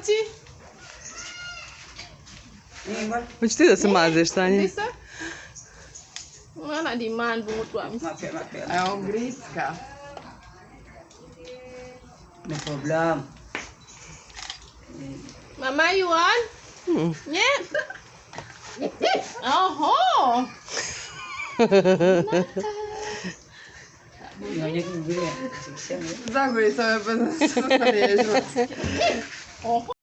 Mochi? Mochi tidak semazes tanya. Bisa? Mana demand bunga tua mis. Ayo gris ka. No problem. Mama, you want? Yeah. Oh. Nyonya gini ya. Загули sobie bez. Oh.